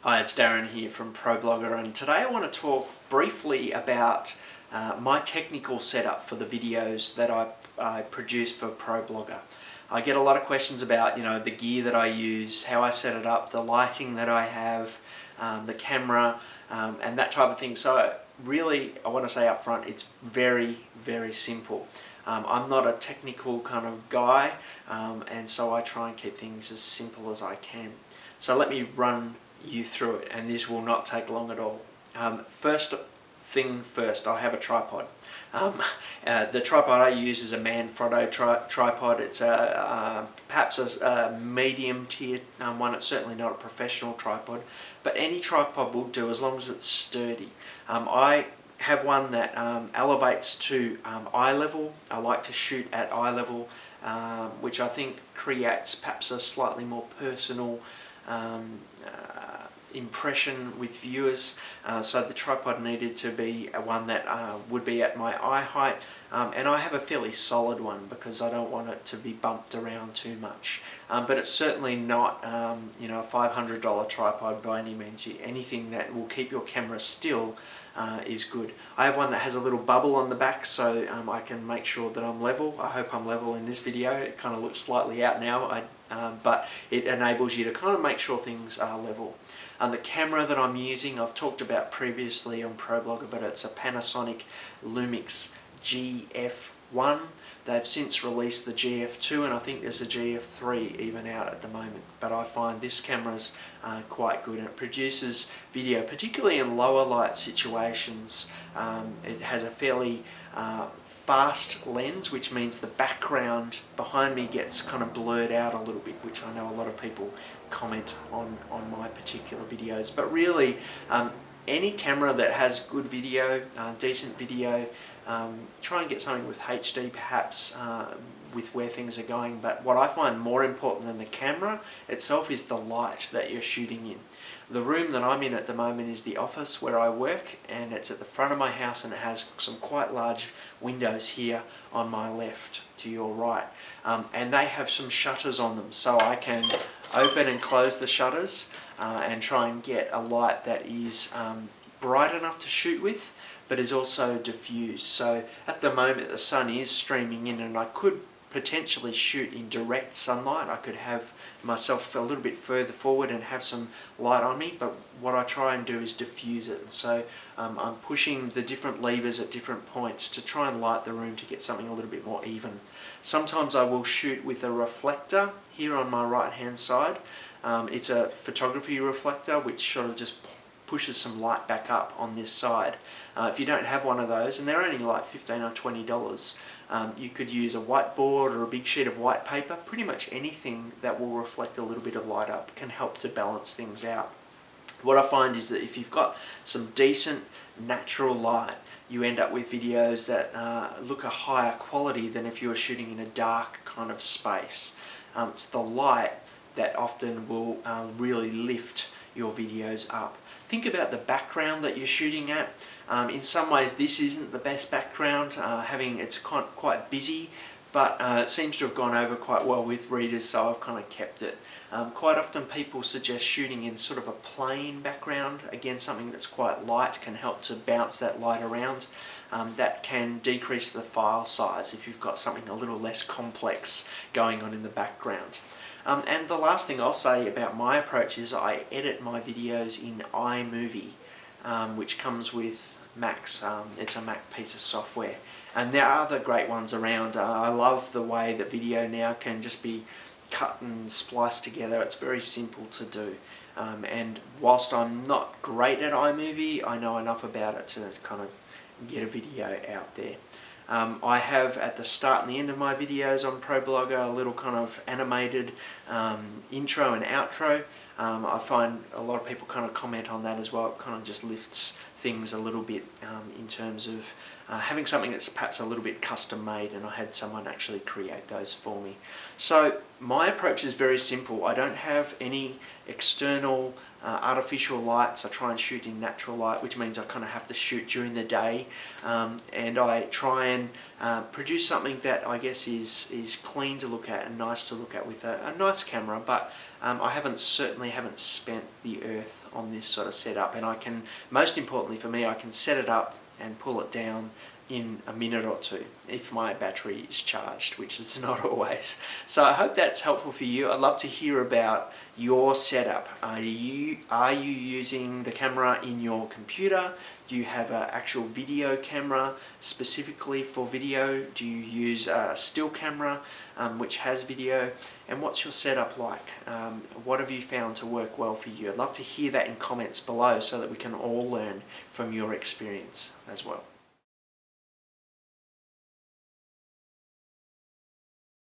Hi, it's Darren here from ProBlogger, and today I want to talk briefly about my technical setup for the videos that I produce for ProBlogger. I get a lot of questions about, the gear that I use, how I set it up, the lighting that I have, the camera, and that type of thing. So really, I want to say up front, it's very, very simple. I'm not a technical kind of guy, and so I try and keep things as simple as I can. So let me run you through it, and this will not take long at all. First thing first, I have a tripod. The tripod I use is a Manfrotto tripod. It's perhaps a medium tier one. It's certainly not a professional tripod, but any tripod will do as long as it's sturdy. I have one that elevates to eye level. I like to shoot at eye level, which I think creates perhaps a slightly more personal impression with viewers. So the tripod needed to be one that would be at my eye height, and I have a fairly solid one because I don't want it to be bumped around too much. But it's certainly not a $500 tripod by any means. Anything that will keep your camera still is good. I have one that has a little bubble on the back, so I can make sure that I'm level. I hope I'm level in this video. It kind of looks slightly out now, but it enables you to kind of make sure things are level. The camera that I'm using, I've talked about previously on ProBlogger, but it's a Panasonic Lumix GF1. They've since released the GF2, and I think there's a GF3 even out at the moment. But I find this camera's quite good, and it produces video, particularly in lower light situations. It has a fairly fast lens, which means the background behind me gets kind of blurred out a little bit, which I know a lot of people comment on my particular videos. But really, any camera that has good video, decent video, try and get something with HD perhaps, with where things are going. But what I find more important than the camera itself is the light that you're shooting in. The room that I'm in at the moment is the office where I work, and it's at the front of my house, and it has some quite large windows here on my left to your right, and they have some shutters on them, so I can open and close the shutters and try and get a light that is bright enough to shoot with, but is also diffused. So at the moment the sun is streaming in, and I could potentially shoot in direct sunlight. I could have myself a little bit further forward and have some light on me, but what I try and do is diffuse it. And so I'm pushing the different levers at different points to try and light the room to get something a little bit more even. Sometimes I will shoot with a reflector here on my right hand side. It's a photography reflector which sort of just pushes some light back up on this side. If you don't have one of those, and they're only like $15 or $20, you could use a whiteboard or a big sheet of white paper. Pretty much anything that will reflect a little bit of light up can help to balance things out. What I find is that if you've got some decent natural light, you end up with videos that look a higher quality than if you were shooting in a dark kind of space. It's the light that often will really lift your videos up. Think about the background that you're shooting at. In some ways this isn't the best background, it's quite busy, but it seems to have gone over quite well with readers, so I've kind of kept it. Quite often people suggest shooting in sort of a plain background. Again, something that's quite light can help to bounce that light around. That can decrease the file size if you've got something a little less complex going on in the background. And the last thing I'll say about my approach is I edit my videos in iMovie, which comes with Macs. It's a Mac piece of software, and there are other great ones around. I love the way that video now can just be cut and spliced together. It's very simple to do, and whilst I'm not great at iMovie, I know enough about it to kind of get a video out there. I have at the start and the end of my videos on ProBlogger a little kind of animated intro and outro. I find a lot of people kind of comment on that as well. It kind of just lifts things a little bit in terms of having something that's perhaps a little bit custom made, and I had someone actually create those for me. So my approach is very simple. I don't have any external artificial lights. I try and shoot in natural light, which means I kind of have to shoot during the day, and I try and produce something that I guess is clean to look at and nice to look at with a nice camera. But I certainly haven't spent the earth on this sort of setup, and I can, most importantly for me, I can set it up and pull it down in a minute or two if my battery is charged, which it's not always. So I hope that's helpful for you. I'd love to hear about your setup. Are you using the camera in your computer? Do you have an actual video camera specifically for video? Do you use a still camera which has video? And what's your setup like? What have you found to work well for you? I'd love to hear that in comments below so that we can all learn from your experience as well.